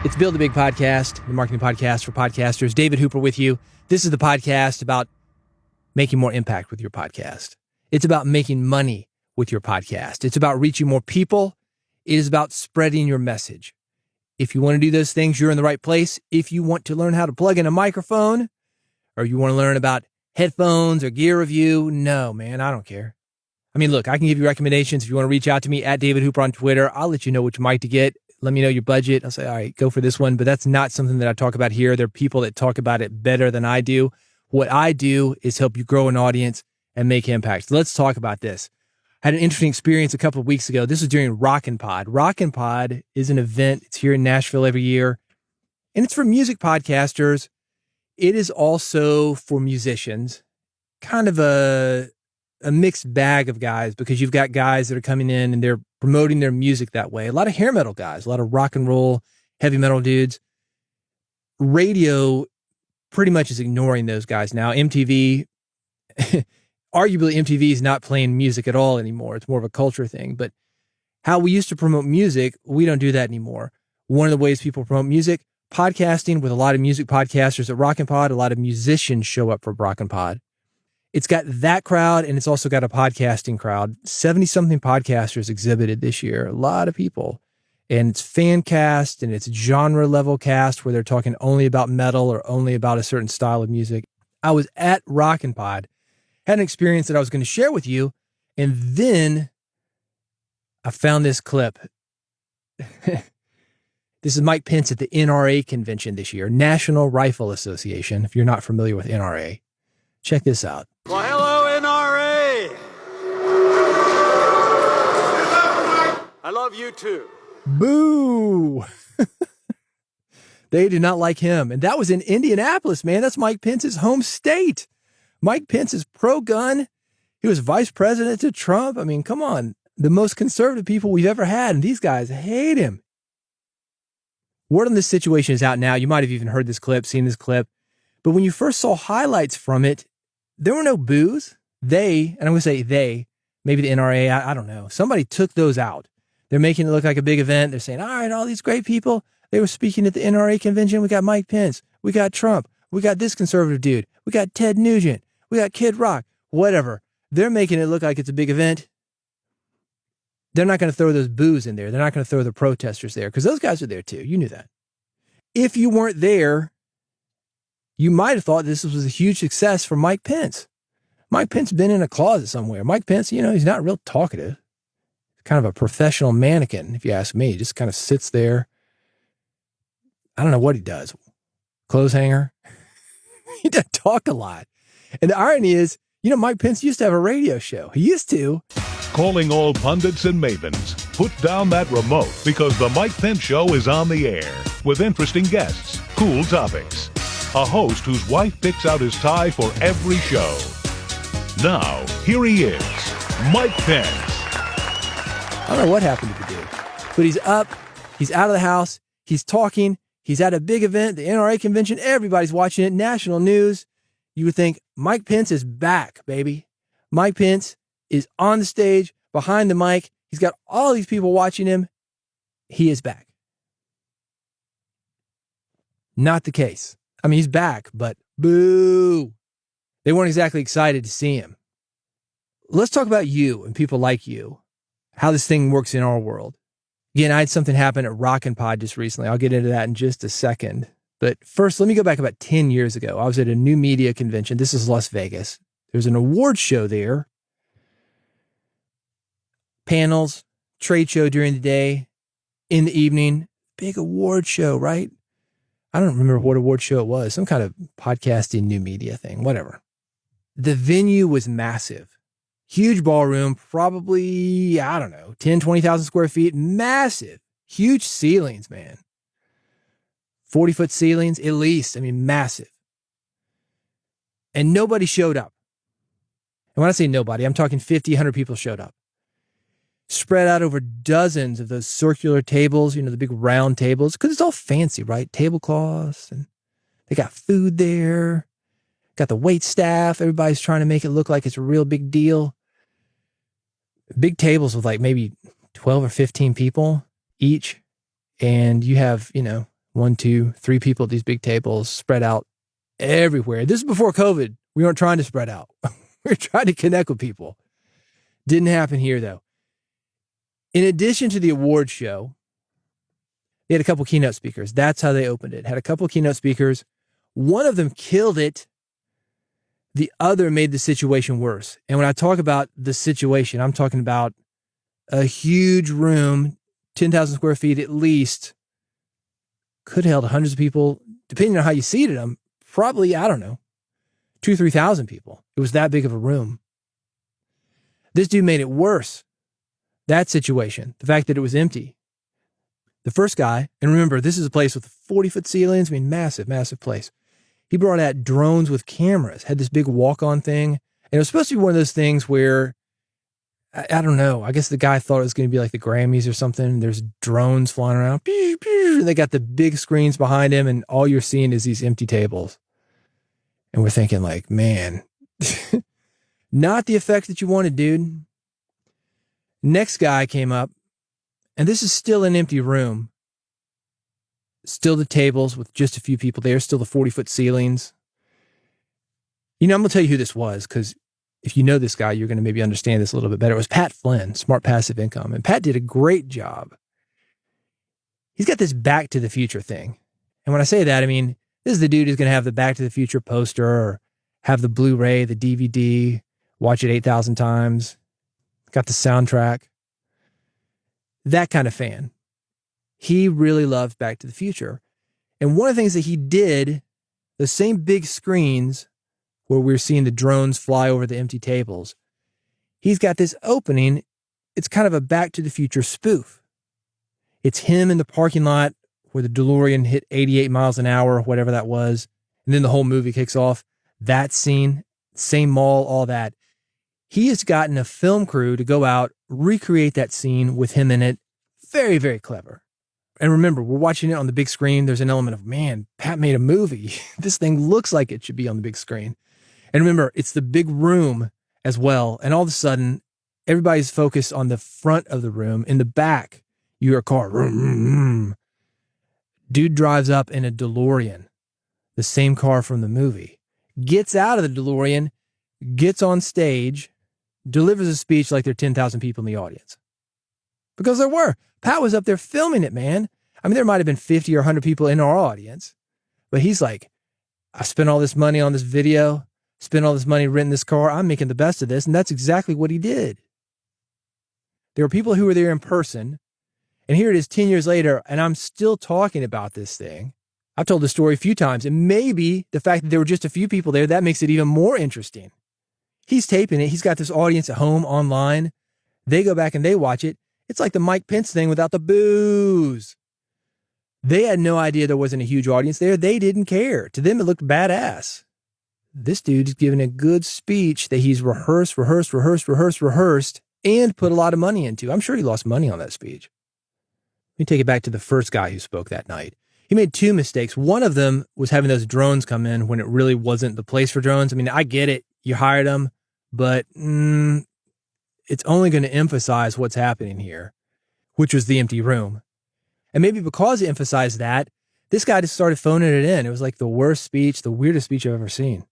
It's Build a Big Podcast, the marketing podcast for podcasters. David Hooper with you. This is the podcast about making more impact with your podcast. It's about making money with your podcast. It's about reaching more people. It is about spreading your message. If you want to do those things, you're in the right place. If you want to learn how to plug in a microphone, or you want to learn about headphones or gear review, no, man, I don't care. I mean, look, I can give you recommendations. If you want to reach out to me at David Hooper on Twitter, I'll let you know which mic to get. Let me know your budget. I'll say, all right, go for this one. But that's not something that I talk about here. There are people that talk about it better than I do. What I do is help you grow an audience and make impact. So let's talk about this. I had an interesting experience a couple of weeks ago. This was during Rockin' Pod. Rockin' Pod is an event. It's here in Nashville every year. And it's for music podcasters. It is also for musicians. Kind of a mixed bag of guys, because you've got guys that are coming in and they're promoting their music that way. A lot of hair metal guys, a lot of rock and roll, heavy metal dudes. Radio pretty much is ignoring those guys now. MTV, arguably MTV is not playing music at all anymore. It's more of a culture thing. But how we used to promote music, we don't do that anymore. One of the ways people promote music, podcasting, with a lot of music podcasters at Rockin' Pod, a lot of musicians show up for Rockin' Pod. It's got that crowd, and it's also got a podcasting crowd. 70-something podcasters exhibited this year. A lot of people. And it's fan cast, and it's genre level cast where they're talking only about metal or only about a certain style of music. I was at Rockin' Pod, had an experience that I was going to share with you, and then I found this clip. This is Mike Pence at the NRA convention this year, National Rifle Association, if you're not familiar with NRA. Check this out. Well, hello, NRA. I love you too. Boo. They do not like him. And that was in Indianapolis, man. That's Mike Pence's home state. Mike Pence is pro-gun. He was vice president to Trump. I mean, come on. The most conservative people we've ever had. And these guys hate him. Word on this situation is out now. You might have even heard this clip, seen this clip. But when you first saw highlights from it, there were no boos. And I'm going to say they, maybe the NRA, I don't know. Somebody took those out. They're making it look like a big event. They're saying, all right, all these great people, they were speaking at the NRA convention. We got Mike Pence. We got Trump. We got this conservative dude. We got Ted Nugent. We got Kid Rock. Whatever. They're making it look like it's a big event. They're not going to throw those boos in there. They're not going to throw the protesters there, because those guys are there too. You knew that. If you weren't there, you might have thought this was a huge success for Mike Pence. Mike Pence been in a closet somewhere. Mike Pence, he's not real talkative. Kind of a professional mannequin, if you ask me. He just kind of sits there. I don't know what he does. Clothes hanger. He doesn't talk a lot. And the irony is, Mike Pence used to have a radio show. He used to. Calling all pundits and mavens, put down that remote, because the Mike Pence Show is on the air with interesting guests, cool topics. A host whose wife picks out his tie for every show. Now, here he is, Mike Pence. I don't know what happened to the dude, but he's up, he's out of the house, he's talking, he's at a big event, the NRA convention, everybody's watching it, national news. You would think Mike Pence is back, baby. Mike Pence is on the stage, behind the mic. He's got all these people watching him. He is back. Not the case. I mean, he's back, but boo. They weren't exactly excited to see him. Let's talk about you and people like you, how this thing works in our world. Again, I had something happen at Rockin' Pod just recently. I'll get into that in just a second. But first, let me go back about 10 years ago. I was at a new media convention. This is Las Vegas. There's an award show there. Panels, trade show during the day, in the evening. Big award show, right? I don't remember what award show it was. Some kind of podcasting new media thing, whatever. The venue was massive. Huge ballroom, probably, 10, 20,000 square feet. Massive. Huge ceilings, man. 40-foot ceilings, at least. Massive. And nobody showed up. And when I say nobody, I'm talking 50, 100 people showed up. Spread out over dozens of those circular tables, the big round tables, because it's all fancy, right? Tablecloths, and they got food there. Got the wait staff. Everybody's trying to make it look like it's a real big deal. Big tables with like maybe 12 or 15 people each. And you have, 1, 2, 3 people at these big tables spread out everywhere. This is before COVID. We weren't trying to spread out. We were trying to connect with people. Didn't happen here, though. In addition to the award show, they had a couple keynote speakers. That's how they opened it. Had a couple keynote speakers. One of them killed it. The other made the situation worse. And when I talk about the situation, I'm talking about a huge room, 10,000 square feet at least, could have held hundreds of people, depending on how you seated them, probably, I don't know, 2,000 to 3,000 people. It was that big of a room. This dude made it worse. That situation, the fact that it was empty. The first guy, and remember, this is a place with 40-foot ceilings. I mean, massive, massive place. He brought out drones with cameras, had this big walk-on thing. And it was supposed to be one of those things where, I don't know, I guess the guy thought it was going to be like the Grammys or something. There's drones flying around. Pew, pew, and they got the big screens behind him, and all you're seeing is these empty tables. And we're thinking like, man, not the effect that you wanted, dude. Next guy came up, and this is still an empty room. Still the tables with just a few people there, still the 40-foot ceilings. You know, I'm going to tell you who this was, because if you know this guy, you're going to maybe understand this a little bit better. It was Pat Flynn, Smart Passive Income. And Pat did a great job. He's got this Back to the Future thing. And when I say that, I mean, this is the dude who's going to have the Back to the Future poster or have the Blu-ray, the DVD, watch it 8,000 times. Got the soundtrack. That kind of fan. He really loved Back to the Future. And one of the things that he did, the same big screens where we're seeing the drones fly over the empty tables, he's got this opening. It's kind of a Back to the Future spoof. It's him in the parking lot where the DeLorean hit 88 miles an hour, whatever that was. And then the whole movie kicks off. That scene, same mall, all that. He has gotten a film crew to go out, recreate that scene with him in it. Very, very clever. And remember, we're watching it on the big screen. There's an element of, man, Pat made a movie. This thing looks like it should be on the big screen. And remember, it's the big room as well. And all of a sudden, everybody's focused on the front of the room. In the back, you hear a car. Dude drives up in a DeLorean, the same car from the movie. Gets out of the DeLorean, gets on stage, delivers a speech like there are 10,000 people in the audience. Because there were. Pat was up there filming it, man. I mean, there might have been 50 or 100 people in our audience. But he's like, I spent all this money on this video, spent all this money renting this car. I'm making the best of this. And that's exactly what he did. There were people who were there in person. And here it is 10 years later, and I'm still talking about this thing. I've told this story a few times. And maybe the fact that there were just a few people there, that makes it even more interesting. He's taping it. He's got this audience at home online. They go back and they watch it. It's like the Mike Pence thing without the booze. They had no idea there wasn't a huge audience there. They didn't care. To them, it looked badass. This dude's giving a good speech that he's rehearsed, and put a lot of money into. I'm sure he lost money on that speech. Let me take it back to the first guy who spoke that night. He made two mistakes. One of them was having those drones come in when it really wasn't the place for drones. I mean, I get it. You hired them, but it's only going to emphasize what's happening here, which was the empty room. And maybe because it emphasized that, this guy just started phoning it in. It was like the worst speech, the weirdest speech I've ever seen.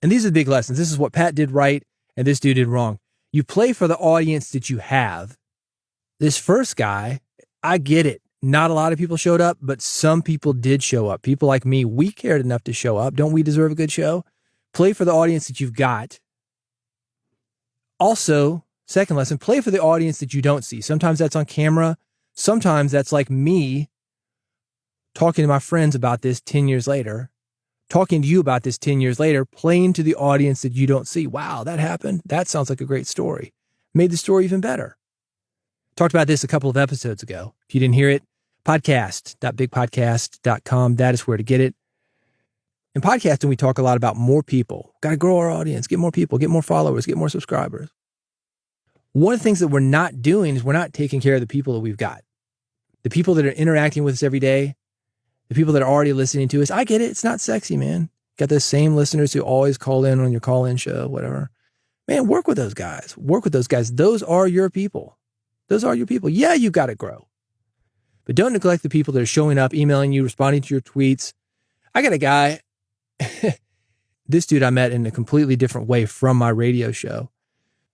And these are the big lessons. This is what Pat did right and this dude did wrong. You play for the audience that you have. This first guy, I get it. Not a lot of people showed up, but some people did show up. People like me, we cared enough to show up. Don't we deserve a good show? Play for the audience that you've got. Also, second lesson, play for the audience that you don't see. Sometimes that's on camera. Sometimes that's like me talking to my friends about this 10 years later, talking to you about this 10 years later, playing to the audience that you don't see. Wow, that happened. That sounds like a great story. Made the story even better. Talked about this a couple of episodes ago. If you didn't hear it, podcast.bigpodcast.com. That is where to get it. In podcasting, we talk a lot about more people. Got to grow our audience, get more people, get more followers, get more subscribers. One of the things that we're not doing is we're not taking care of the people that we've got. The people that are interacting with us every day, the people that are already listening to us. I get it. It's not sexy, man. Got those same listeners who always call in on your call-in show, whatever. Man, work with those guys. Work with those guys. Those are your people. Those are your people. Yeah, you got to grow. But don't neglect the people that are showing up, emailing you, responding to your tweets. I got a guy, this dude I met in a completely different way from my radio show.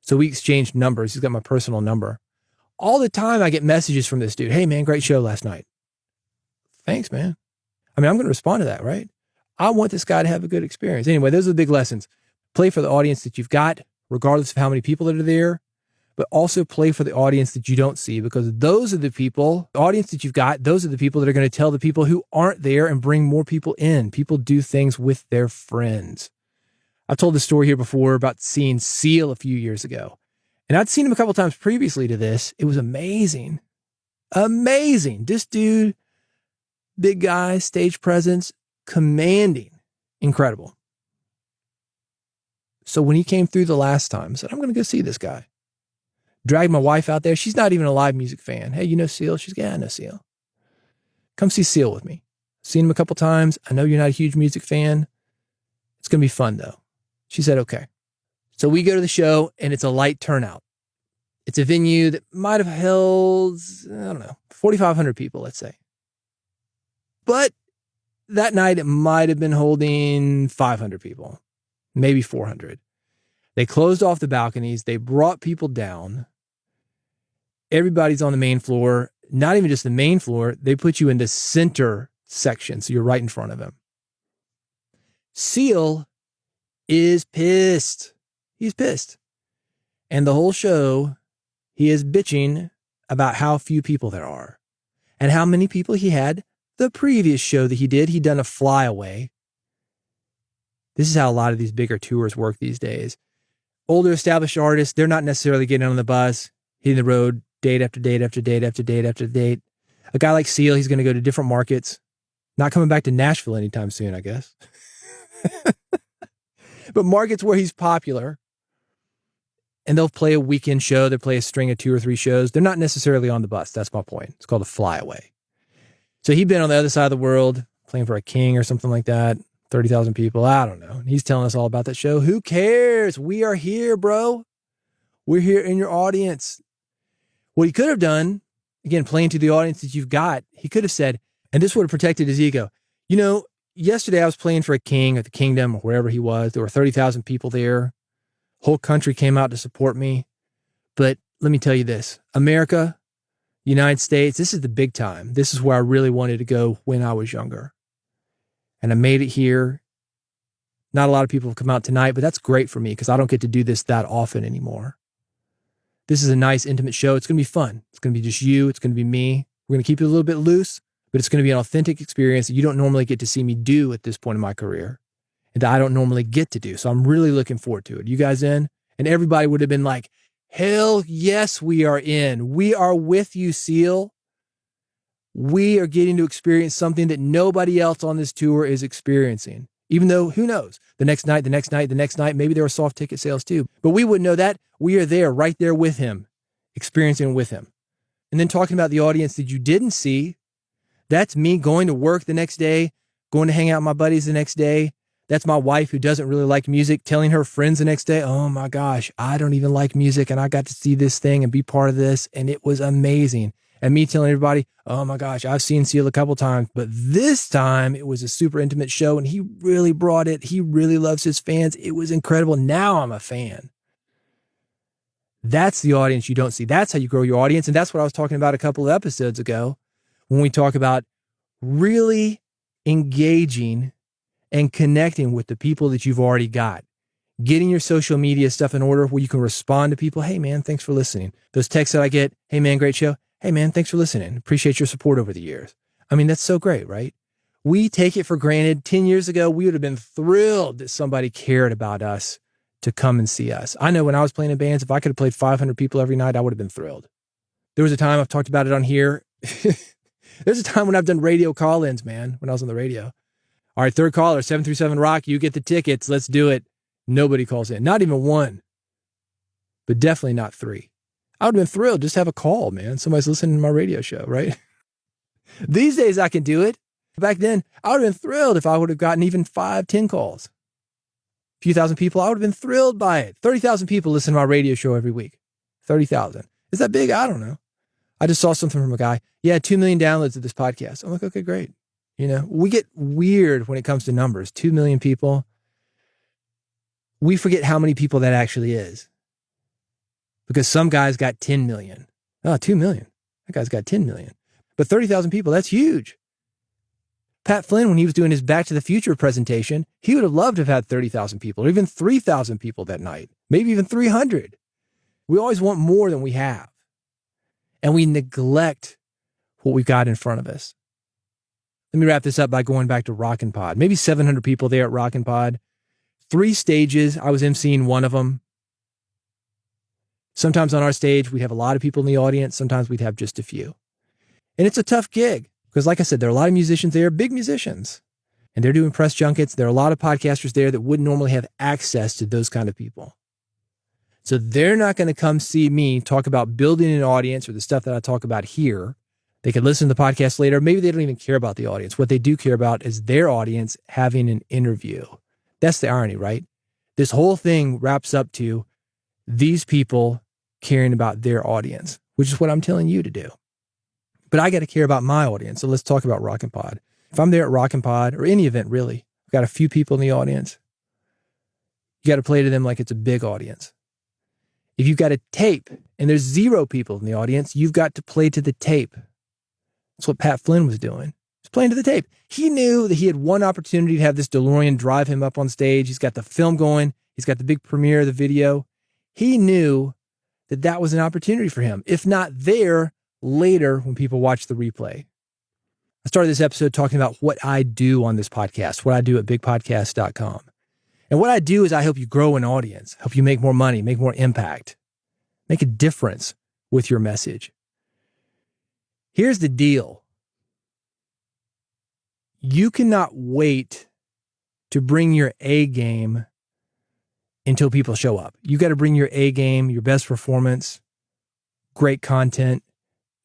So we exchanged numbers. He's got my personal number. All the time I get messages from this dude. Hey man, great show last night. Thanks, man. I mean, I'm going to respond to that, right? I want this guy to have a good experience. Anyway, those are the big lessons. Play for the audience that you've got, regardless of how many people that are there, but also play for the audience that you don't see, because those are the people, the audience that you've got, those are the people that are going to tell the people who aren't there and bring more people in. People do things with their friends. I've told this story here before about seeing Seal a few years ago. And I'd seen him a couple times previously to this. It was amazing. Amazing. This dude, big guy, stage presence, commanding, incredible. So when he came through the last time, I said, I'm going to go see this guy. Dragged my wife out there. She's not even a live music fan. Hey, you know Seal? She's like, yeah, I know Seal. Come see Seal with me. Seen him a couple times. I know you're not a huge music fan. It's going to be fun though. She said, okay. So we go to the show and it's a light turnout. It's a venue that might have held, 4,500 people, let's say. But that night it might have been holding 500 people, maybe 400. They closed off the balconies. They brought people down. Everybody's on the main floor, not even just the main floor. They put you in the center section, so you're right in front of him. Seal is pissed. He's pissed. And the whole show, he is bitching about how few people there are and how many people he had the previous show that he did. He'd done a flyaway. This is how a lot of these bigger tours work these days. Older established artists, they're not necessarily getting on the bus, hitting the road date after date after date after date after date. A guy like Seal, he's going to go to different markets. Not coming back to Nashville anytime soon, I guess. But markets where he's popular. And they'll play a weekend show. They'll play a string of 2 or 3 shows. They're not necessarily on the bus. That's my point. It's called a flyaway. So he'd been on the other side of the world, playing for a king or something like that. 30,000 people. I don't know. And he's telling us all about that show. Who cares? We are here, bro. We're here in your audience. What he could have done, again, playing to the audience that you've got, he could have said, and this would have protected his ego. You know, yesterday I was playing for a king at the kingdom or wherever he was. There were 30,000 people there. Whole country came out to support me. But let me tell you this, America, United States, this is the big time. This is where I really wanted to go when I was younger. And I made it here. Not a lot of people have come out tonight, but that's great for me because I don't get to do this that often anymore. This is a nice, intimate show. It's going to be fun. It's going to be just you. It's going to be me. We're going to keep it a little bit loose, but it's going to be an authentic experience that you don't normally get to see me do at this point in my career and that I don't normally get to do. So I'm really looking forward to it. You guys in? And everybody would have been like, hell yes, we are in. We are with you, Seal. We are getting to experience something that nobody else on this tour is experiencing. Even though, who knows, the next night, maybe there were soft ticket sales too. But we wouldn't know that. We are there, right there with him, experiencing with him. And then talking about the audience that you didn't see, that's me going to work the next day, going to hang out with my buddies the next day. That's my wife who doesn't really like music, telling her friends the next day, oh my gosh, I don't even like music and I got to see this thing and be part of this. And it was amazing. And me telling everybody, oh my gosh, I've seen Seal a couple times, but this time it was a super intimate show and he really brought it. He really loves his fans. It was incredible. Now I'm a fan. That's the audience you don't see. That's how you grow your audience. And that's what I was talking about a couple of episodes ago when we talk about really engaging and connecting with the people that you've already got. Getting your social media stuff in order where you can respond to people. Hey man, thanks for listening. Those texts that I get, hey man, great show. Hey man, thanks for listening. Appreciate your support over the years. I mean, that's so great, right? We take it for granted. 10 years ago, we would have been thrilled that somebody cared about us to come and see us. I know when I was playing in bands, if I could have played 500 people every night, I would have been thrilled. There was a time, I've talked about it on here. There's a time when I've done radio call-ins, man, when I was on the radio. All right, third caller, 737 Rock, you get the tickets. Let's do it. Nobody calls in. Not even one, but definitely not 3. I would have been thrilled just to have a call, man. Somebody's listening to my radio show, right? These days I can do it. Back then, I would have been thrilled if I would have gotten even 5, 10 calls. A few thousand people, I would have been thrilled by it. 30,000 people listen to my radio show every week. 30,000. Is that big? I don't know. I just saw something from a guy. Yeah, 2 million downloads of this podcast. I'm like, okay, great. We get weird when it comes to numbers. 2 million people. We forget how many people that actually is. Because some guys got 10 million. Oh, 2 million. That guy's got 10 million. But 30,000 people, that's huge. Pat Flynn, when he was doing his Back to the Future presentation, he would have loved to have had 30,000 people or even 3,000 people that night, maybe even 300. We always want more than we have. And we neglect what we've got in front of us. Let me wrap this up by going back to Rockin' Pod. Maybe 700 people there at Rockin' Pod. 3 stages. I was emceeing one of them. Sometimes on our stage, we'd have a lot of people in the audience. Sometimes we'd have just a few. And it's a tough gig because, like I said, there are a lot of musicians there, big musicians, and they're doing press junkets. There are a lot of podcasters there that wouldn't normally have access to those kind of people. So they're not going to come see me talk about building an audience or the stuff that I talk about here. They could listen to the podcast later. Maybe they don't even care about the audience. What they do care about is their audience having an interview. That's the irony, right? This whole thing wraps up to these people caring about their audience, which is what I'm telling you to do. But I got to care about my audience. So let's talk about Rockin' Pod. If I'm there at Rockin' Pod or any event, really, I've got a few people in the audience. You got to play to them like it's a big audience. If you've got a tape and there's 0 people in the audience, you've got to play to the tape. That's what Pat Flynn was doing. He's playing to the tape. He knew that he had one opportunity to have this DeLorean drive him up on stage. He's got the film going. He's got the big premiere of the video. He knew that that was an opportunity for him. If not there, later when people watch the replay. I started this episode talking about what I do on this podcast, what I do at bigpodcast.com. And what I do is I help you grow an audience, help you make more money, make more impact, make a difference with your message. Here's the deal. You cannot wait to bring your A game until people show up. You got to bring your A game, your best performance, great content,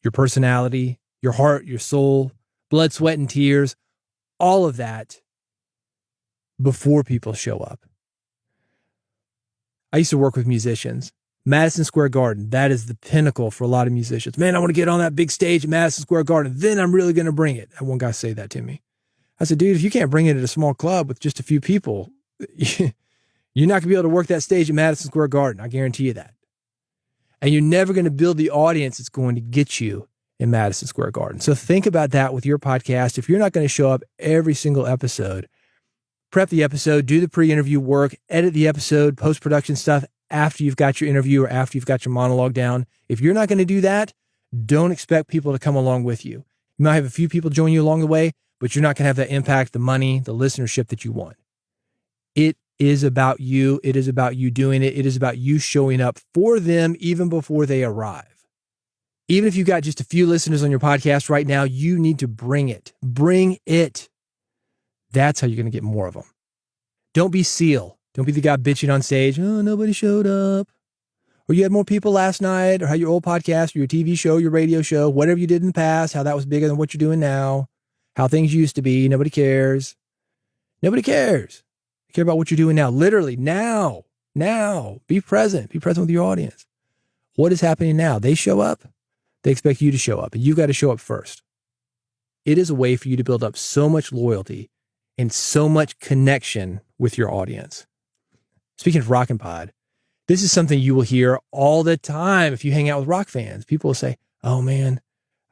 your personality, your heart, your soul, blood, sweat, and tears, all of that before people show up. I used to work with musicians. Madison Square Garden, that is the pinnacle for a lot of musicians. Man, I want to get on that big stage at Madison Square Garden. Then I'm really going to bring it. I had one guy say that to me. I said, dude, if you can't bring it at a small club with just a few people, you're not going to be able to work that stage at Madison Square Garden. I guarantee you that. And you're never going to build the audience that's going to get you in Madison Square Garden. So think about that with your podcast. If you're not going to show up every single episode, prep the episode, do the pre-interview work, edit the episode, post-production stuff after you've got your interview or after you've got your monologue down. If you're not going to do that, don't expect people to come along with you. You might have a few people join you along the way, but you're not going to have that impact, the money, the listenership that you want. It is about you. It is about you doing it. It is about you showing up for them even before they arrive. Even if you've got just a few listeners on your podcast right now, you need to bring it. Bring it. That's how you're going to get more of them. Don't be Seal. Don't be the guy bitching on stage. Oh, nobody showed up. Or you had more people last night, or how your old podcast, or your TV show, your radio show, whatever you did in the past, how that was bigger than what you're doing now, how things used to be. Nobody cares. Nobody cares. They care about what you're doing now. Literally now. Be present. Be present with your audience. What is happening now? They show up. They expect you to show up, and you've got to show up first. It is a way for you to build up so much loyalty and so much connection with your audience. Speaking of Rockin' Pod, this is something you will hear all the time if you hang out with rock fans. People will say, oh man,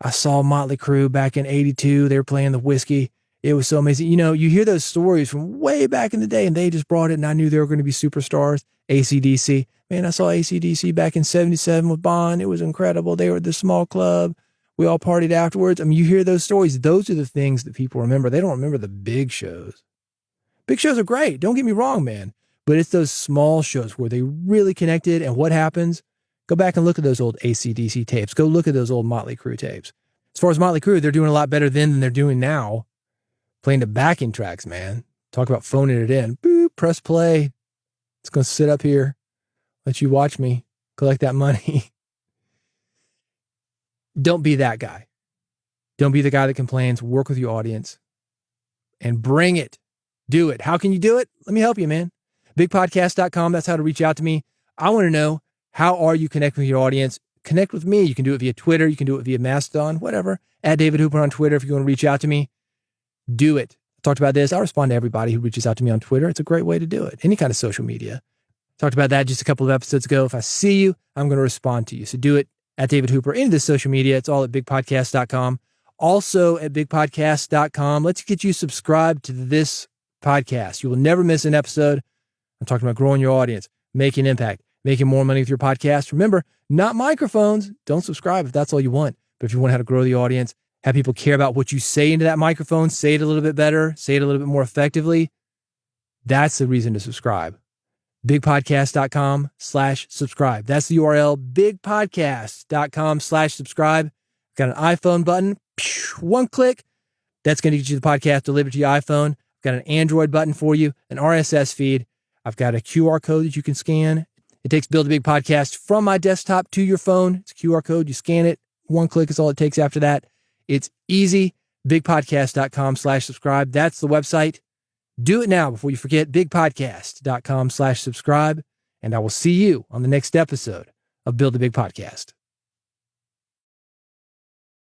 I saw Motley Crue back in 82. They were playing the Whiskey. It was so amazing. You know, you hear those stories from way back in the day, and they just brought it, and I knew they were going to be superstars. AC/DC. Man, I saw AC/DC back in 77 with Bond. It was incredible. They were at the small club. We all partied afterwards. I mean, you hear those stories. Those are the things that people remember. They don't remember the big shows. Big shows are great. Don't get me wrong, man. But it's those small shows where they really connected. And what happens? Go back and look at those old AC/DC tapes. Go look at those old Motley Crue tapes. As far as Motley Crue, they're doing a lot better then than they're doing now. Playing the backing tracks, man. Talk about phoning it in. Boop, press play. It's going to sit up here. Let you watch me collect that money. Don't be that guy. Don't be the guy that complains. Work with your audience and bring it. Do it. How can you do it? Let me help you, man. Bigpodcast.com. That's how to reach out to me. I want to know, how are you connecting with your audience? connect with me. You can do it via Twitter. You can do it via Mastodon, whatever. At David Hooper on Twitter if you want to reach out to me. Do it. I talked about this. I respond to everybody who reaches out to me on Twitter. It's a great way to do it. Any kind of social media. Talked about that just a couple of episodes ago. If I see you, I'm going to respond to you. So do it at David Hooper. Any of this social media, it's all at bigpodcast.com. Also at bigpodcast.com. Let's get you subscribed to this podcast. You will never miss an episode. I'm talking about growing your audience, making impact, making more money with your podcast. Remember, not microphones. Don't subscribe if that's all you want. But if you want how to grow the audience, have people care about what you say into that microphone, say it a little bit better, say it a little bit more effectively, that's the reason to subscribe. bigpodcast.com/subscribe. That's the URL, bigpodcast.com/subscribe. Got an iPhone button, one click. That's going to get you the podcast delivered to your iPhone. I've got an Android button for you, an RSS feed. I've got a QR code that you can scan. It takes Build a Big Podcast from my desktop to your phone. It's a QR code. You scan it. One click is all it takes after that. It's easy. Bigpodcast.com/subscribe. That's the website. Do it now before you forget. Bigpodcast.com/subscribe. And I will see you on the next episode of Build a Big Podcast.